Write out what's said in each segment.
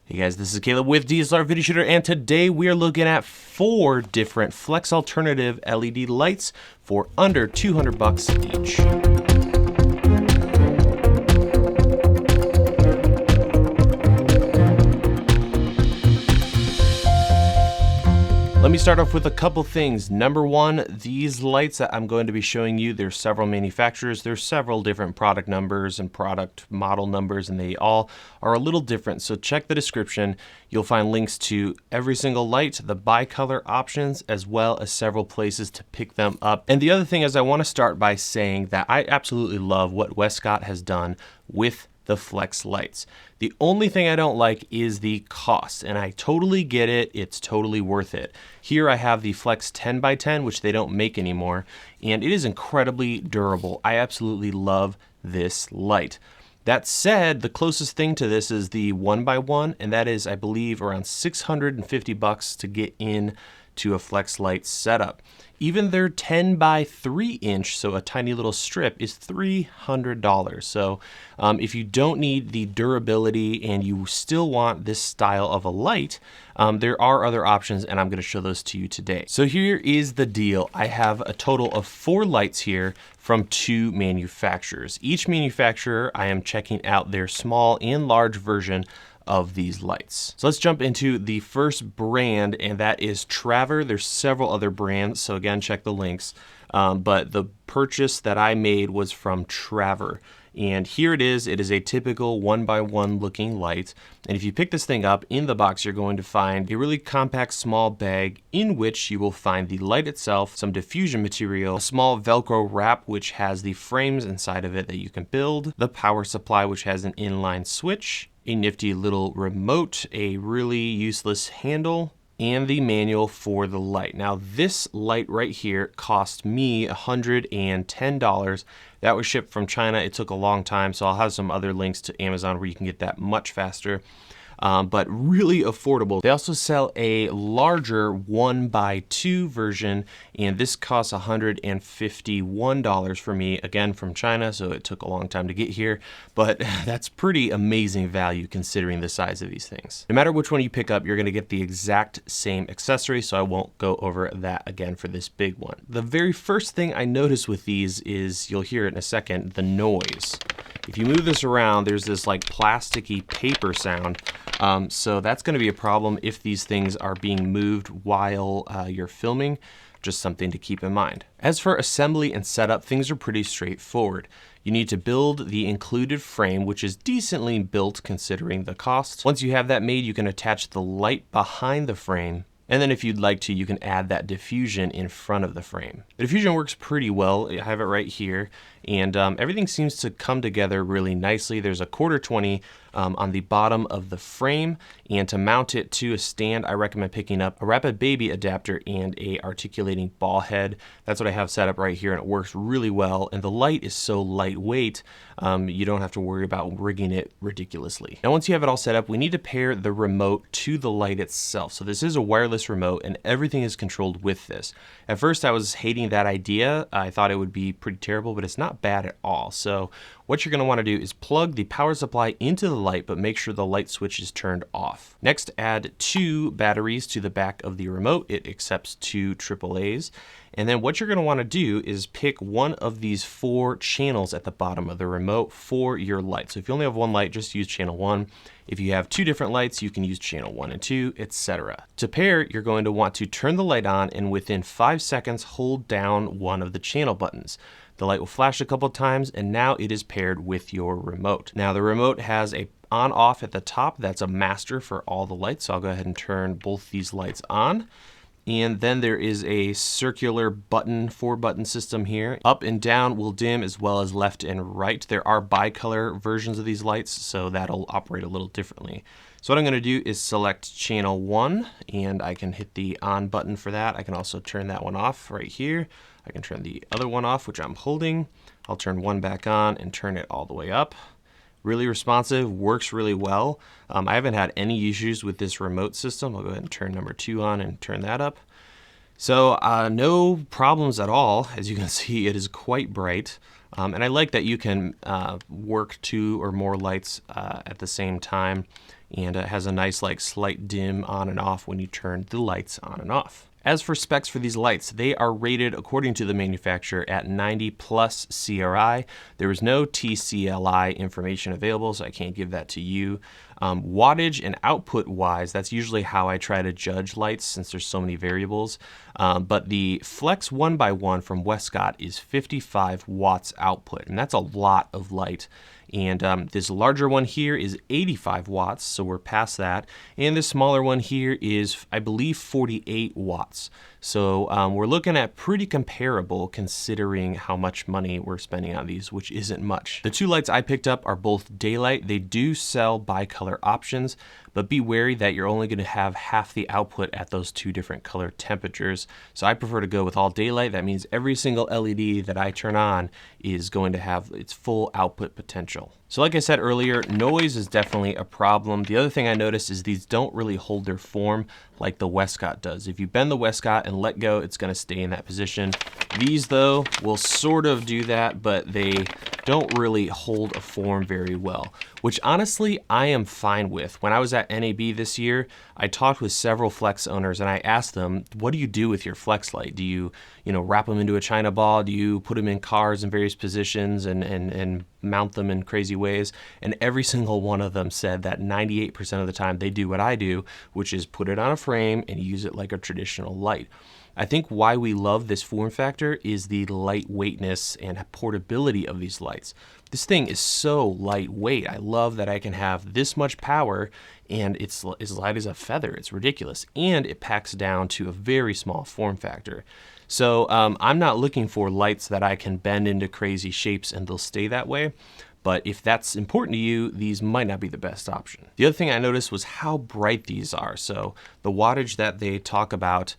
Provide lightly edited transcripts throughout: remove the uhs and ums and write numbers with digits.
Hey guys, this is Caleb with DSLR Video Shooter, and today we are looking at 4 different Flex alternative LED lights for under 200 bucks each. Let me start off with a couple things. Number one, these lights that I'm going to be showing you, there's several manufacturers, there's several different product numbers and product model numbers, and they all are a little different. So check the description. You'll find links to every single light, the bi-color options, as well as several places to pick them up. And the other thing is I want to start by saying that I absolutely love what Westcott has done with the Flex lights. The only thing I don't like is the cost, and I totally get it. It's totally worth it. Here I have the Flex 10x10, which they don't make anymore, and it is incredibly durable. I absolutely love this light. That said, the closest thing to this is the 1x1, and that is, I believe, around 650 bucks to get in to a Flex light setup. Even their 10x3 inch, so a tiny little strip, is $300. So if you don't need the durability and you still want this style of a light, there are other options, and I'm going to show those to you today. So here is the deal. I have a total of 4 lights here from 2 manufacturers. Each manufacturer, I am checking out their small and large version of these lights. So let's jump into the first brand, and that is Traver. There's several other brands, so again, check the links. But the purchase that I made was from Traver. And here it is a typical 1x1 looking light. And if you pick this thing up, in the box you're going to find a really compact small bag in which you will find the light itself, some diffusion material, a small Velcro wrap which has the frames inside of it that you can build, the power supply which has an inline switch, a nifty little remote, a really useless handle, and the manual for the light. Now this light right here cost me $110. That was shipped from China. It took a long time, so I'll have some other links to Amazon where you can get that much faster. But really affordable. They also sell a larger 1x2 version, and this costs $151 for me, again from China, so it took a long time to get here, but that's pretty amazing value considering the size of these things. No matter which one you pick up, you're gonna get the exact same accessory, so I won't go over that again for this big one. The very first thing I notice with these is, you'll hear it in a second, the noise. If you move this around, there's this like plasticky paper sound. So that's going to be a problem if these things are being moved while you're filming. Just something to keep in mind. As for assembly and setup, things are pretty straightforward. You need to build the included frame, which is decently built considering the cost. Once you have that made, you can attach the light behind the frame. And then if you'd like to, you can add that diffusion in front of the frame. The diffusion works pretty well. I have it right here. And everything seems to come together really nicely. There's a 1/4-20 on the bottom of the frame. And to mount it to a stand, I recommend picking up a Rapid Baby adapter and a articulating ball head. That's what I have set up right here, and it works really well. And the light is so lightweight, you don't have to worry about rigging it ridiculously. Now, once you have it all set up, we need to pair the remote to the light itself. So this is a wireless remote, and everything is controlled with this. At first, I was hating that idea. I thought it would be pretty terrible, but it's not bad at all. So what you're going to want to do is plug the power supply into the light, but make sure the light switch is turned off. Next, add 2 batteries to the back of the remote. It accepts 2 AAAs. And then what you're going to want to do is pick one of these 4 channels at the bottom of the remote for your light. So if you only have one light, just use channel 1. If you have 2 different lights, you can use channel 1 and 2, etc. To pair, you're going to want to turn the light on, and within 5 seconds, hold down one of the channel buttons. The light will flash a couple times, and now it is paired with your remote. Now the remote has a on-off at the top. That's a master for all the lights. So I'll go ahead and turn both these lights on. And then there is a circular button, 4-button system here. Up and down will dim, as well as left and right. There are bi-color versions of these lights, so that'll operate a little differently. So what I'm gonna do is select channel 1, and I can hit the on button for that. I can also turn that one off right here. I can turn the other one off, which I'm holding. I'll turn one back on and turn it all the way up. Really responsive, works really well. I haven't had any issues with this remote system. I'll go ahead and turn number 2 on and turn that up. So no problems at all. As you can see, it is quite bright. And I like that you can work 2 or more lights at the same time. and it has a nice like slight dim on and off when you turn the lights on and off. As for specs for these lights, they are rated according to the manufacturer at 90 plus CRI. There is no TCLI information available, so I can't give that to you. Wattage and output wise, that's usually how I try to judge lights since there's so many variables. But the Flex 1x1 from Westcott is 55 watts output, and that's a lot of light. And this larger one here is 85 watts, so we're past that. And this smaller one here is, I believe, 48 watts. So we're looking at pretty comparable considering how much money we're spending on these, which isn't much. The two lights I picked up are both daylight. They do sell bicolor options, but be wary that you're only going to have half the output at those two different color temperatures. So I prefer to go with all daylight. That means every single LED that I turn on is going to have its full output potential. So like I said earlier, noise is definitely a problem. The other thing I noticed is these don't really hold their form like the Westcott does. If you bend the Westcott and let go, it's going to stay in that position. These though will sort of do that, but they don't really hold a form very well, which honestly I am fine with. When I was at NAB this year, I talked with several Flex owners and I asked them, what do you do with your Flex light? Do you wrap them into a China ball? Do you put them in cars in various positions and mount them in crazy ways? And every single one of them said that 98% of the time they do what I do, which is put it on a frame and use it like a traditional light. I think why we love this form factor is the lightweightness and portability of these lights. This thing is so lightweight. I love that I can have this much power and it's as light as a feather. It's ridiculous. And it packs down to a very small form factor. So I'm not looking for lights that I can bend into crazy shapes and they'll stay that way. But if that's important to you, these might not be the best option. The other thing I noticed was how bright these are. So the wattage that they talk about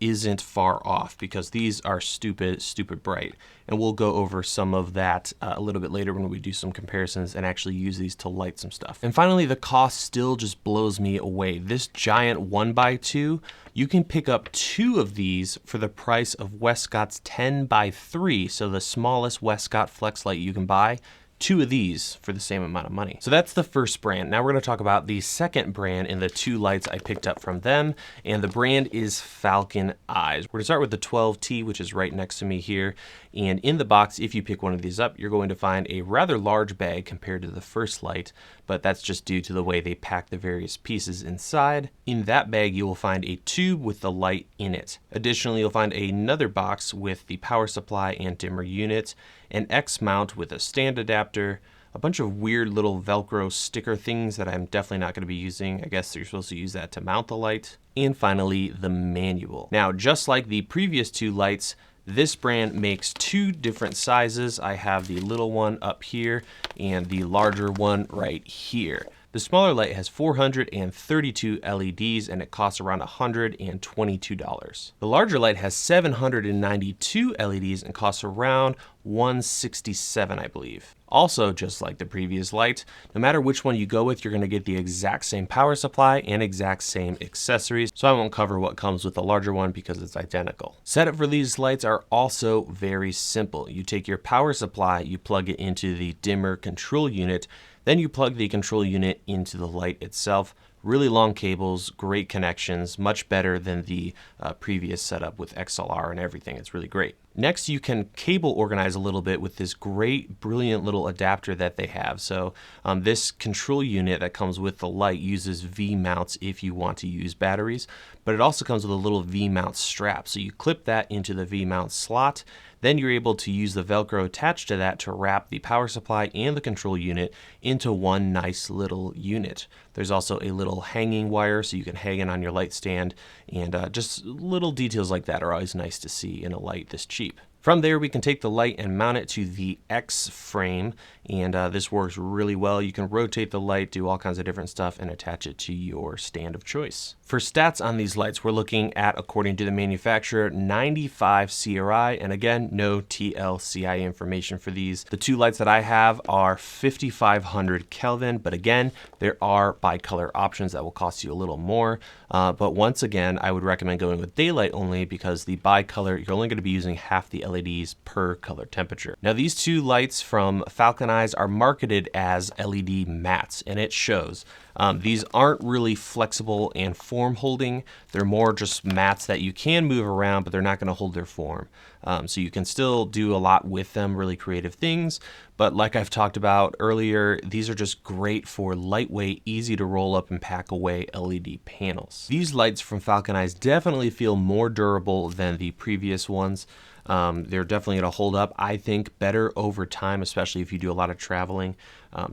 isn't far off because these are stupid bright. And we'll go over some of that a little bit later when we do some comparisons and actually use these to light some stuff. And finally, the cost still just blows me away. This giant 1x2, you can pick up 2 of these for the price of Westcott's 10x3. So the smallest Westcott Flex light you can buy. 2 of these for the same amount of money. So that's the first brand. Now we're going to talk about the second brand in the 2 lights I picked up from them, and the brand is FalconEyes. We're going to start with the 12T, which is right next to me here. And in the box, if you pick one of these up, you're going to find a rather large bag compared to the first light, but that's just due to the way they pack the various pieces inside. In that bag, you will find a tube with the light in it. Additionally, you'll find another box with the power supply and dimmer unit, an X mount with a stand adapter, a bunch of weird little Velcro sticker things that I'm definitely not going to be using. I guess you're supposed to use that to mount the light. And finally, the manual. Now, just like the previous 2 lights, this brand makes 2 different sizes. I have the little one up here and the larger one right here. The smaller light has 432 LEDs and it costs around $122. The larger light has 792 LEDs and costs around $167, I believe. Also, just like the previous light, no matter which one you go with, you're going to get the exact same power supply and exact same accessories. So I won't cover what comes with the larger one because it's identical. Setup for these lights are also very simple. You take your power supply, you plug it into the dimmer control unit, then you plug the control unit into the light itself. Really long cables, great connections, much better than the previous setup with XLR and everything. It's really great. Next, you can cable organize a little bit with this great, brilliant little adapter that they have. So this control unit that comes with the light uses V-mounts if you want to use batteries, but it also comes with a little V-mount strap. So you clip that into the V-mount slot. Then you're able to use the Velcro attached to that to wrap the power supply and the control unit into one nice little unit. There's also a little hanging wire so you can hang it on your light stand, and just little details like that are always nice to see in a light this cheap. From there, we can take the light and mount it to the X frame, and this works really well. You can rotate the light, do all kinds of different stuff, and attach it to your stand of choice. For stats on these lights, we're looking at, according to the manufacturer, 95 CRI, and again, no TLCI information for these. The 2 lights that I have are 5500 Kelvin, but again, there are bicolor options that will cost you a little more. But once again, I would recommend going with daylight only because the bicolor, you're only going to be using half the LEDs per color temperature. Now, these 2 lights from FalconEyes are marketed as LED mattes, and it shows. These aren't really flexible and form holding. They're more just mats that you can move around, but they're not going to hold their form. So you can still do a lot with them, really creative things. But like I've talked about earlier, these are just great for lightweight, easy to roll up and pack away LED panels. These lights from FalconEyes definitely feel more durable than the previous ones. They're definitely going to hold up, I think, better over time, especially if you do a lot of traveling.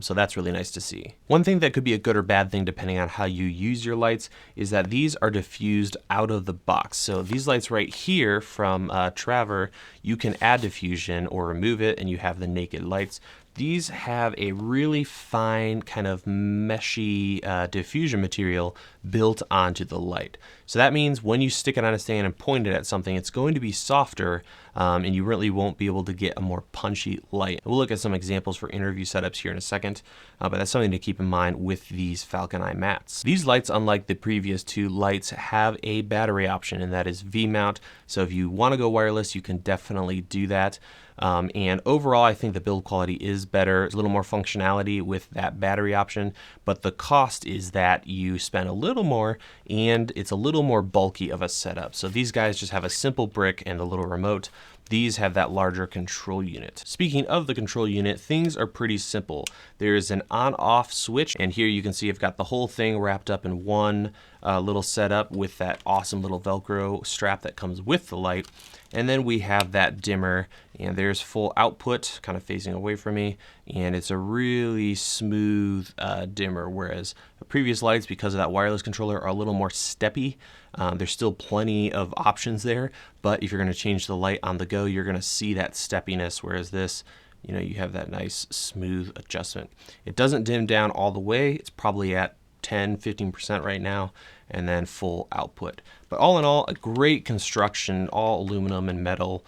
So that's really nice to see. One thing that could be a good or bad thing depending on how you use your lights is that these are diffused out of the box. So these lights right here from Traver, you can add diffusion or remove it and you have the naked lights. These have a really fine kind of meshy diffusion material built onto the light. So that means when you stick it on a stand and point it at something, it's going to be softer and you really won't be able to get a more punchy light. We'll look at some examples for interview setups here in a second, but that's something to keep in mind with these FalconEye mats. These lights, unlike the previous two lights, have a battery option, and that is V-mount. So if you want to go wireless, you can definitely do that. And overall, I think the build quality is better. There's a little more functionality with that battery option, but the cost is that you spend a little more and it's a little more bulky of a setup. So these guys just have a simple brick and a little remote. These have that larger control unit. Speaking of the control unit, things are pretty simple. There's an on-off switch, and here you can see I've got the whole thing wrapped up in one little setup with that awesome little Velcro strap that comes with the light. And then we have that dimmer, and there's full output, kind of facing away from me, and it's a really smooth dimmer, whereas the previous lights, because of that wireless controller, are a little more steppy. There's still plenty of options there, but if you're going to change the light on the go, you're going to see that steppiness, whereas this, you know, you have that nice smooth adjustment. It doesn't dim down all the way. It's probably at 10-15% right now, and then full output. But all in all, a great construction, all aluminum and metal.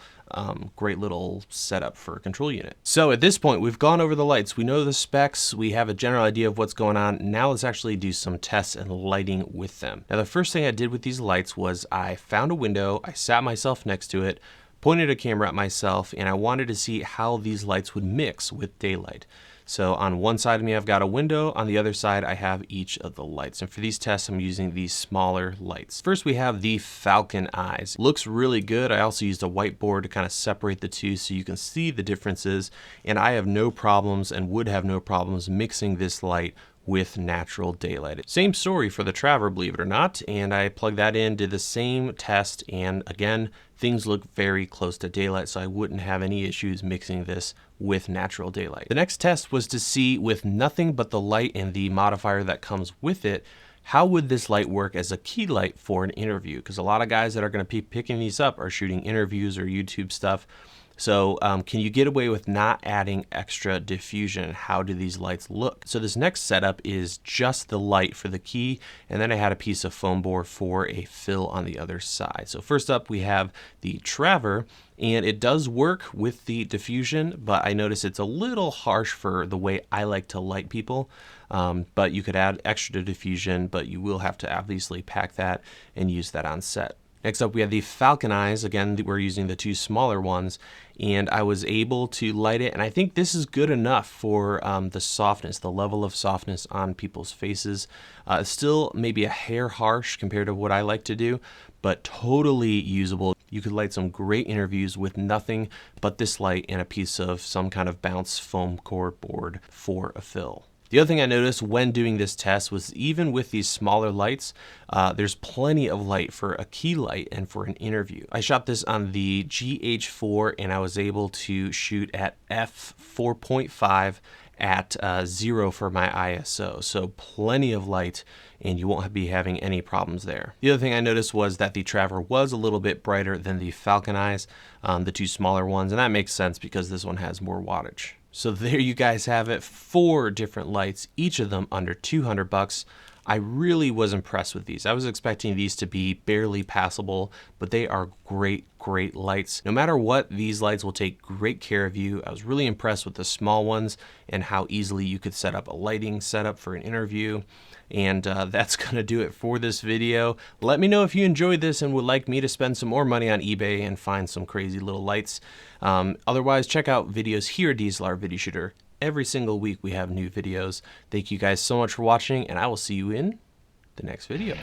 Great little setup for a control unit. So at this point, we've gone over the lights. We know the specs. We have a general idea of what's going on. Now let's actually do some tests and lighting with them. Now the first thing I did with these lights was I found a window, I sat myself next to it, pointed a camera at myself, and I wanted to see how these lights would mix with daylight. So on one side of me, I've got a window. On the other side, I have each of the lights. And for these tests, I'm using these smaller lights. First, we have the FalconEyes. Looks really good. I also used a whiteboard to kind of separate the two so you can see the differences. And I have no problems and would have no problems mixing this light with natural daylight. Same story for the Traver, believe it or not. And I plugged that in, did the same test, and again, things look very close to daylight, so I wouldn't have any issues mixing this with natural daylight. The next test was to see, with nothing but the light and the modifier that comes with it, how would this light work as a key light for an interview? Because a lot of guys that are going to be picking these up are shooting interviews or YouTube stuff. So can you get away with not adding extra diffusion? How do these lights look? So this next setup is just the light for the key, and then I had a piece of foam board for a fill on the other side. So first up, we have the Traver, and it does work with the diffusion, but I notice it's a little harsh for the way I like to light people. But you could add extra diffusion, but you will have to obviously pack that and use that on set. Next up, we have the FalconEyes. Again, we're using the two smaller ones, and I was able to light it, and I think this is good enough for the softness, the level of softness on people's faces. Still maybe a hair harsh compared to what I like to do, but totally usable. You could light some great interviews with nothing but this light and a piece of some kind of bounce foam core board for a fill. The other thing I noticed when doing this test was even with these smaller lights, there's plenty of light for a key light and for an interview. I shot this on the GH4 and I was able to shoot at f4.5 at 0 for my ISO. So plenty of light and you won't be having any problems there. The other thing I noticed was that the Traver was a little bit brighter than the FalconEyes, the two smaller ones, and that makes sense because this one has more wattage. So there you guys have it, 4 different lights, each of them under 200 bucks. I really was impressed with these. I was expecting these to be barely passable, but they are great, great lights. No matter what, these lights will take great care of you. I was really impressed with the small ones and how easily you could set up a lighting setup for an interview. And that's gonna do it for this video. Let me know if you enjoyed this and would like me to spend some more money on eBay and find some crazy little lights. Otherwise, check out videos here at DSLR Video Shooter. Every single week we have new videos. Thank you guys so much for watching, and I will see you in the next video.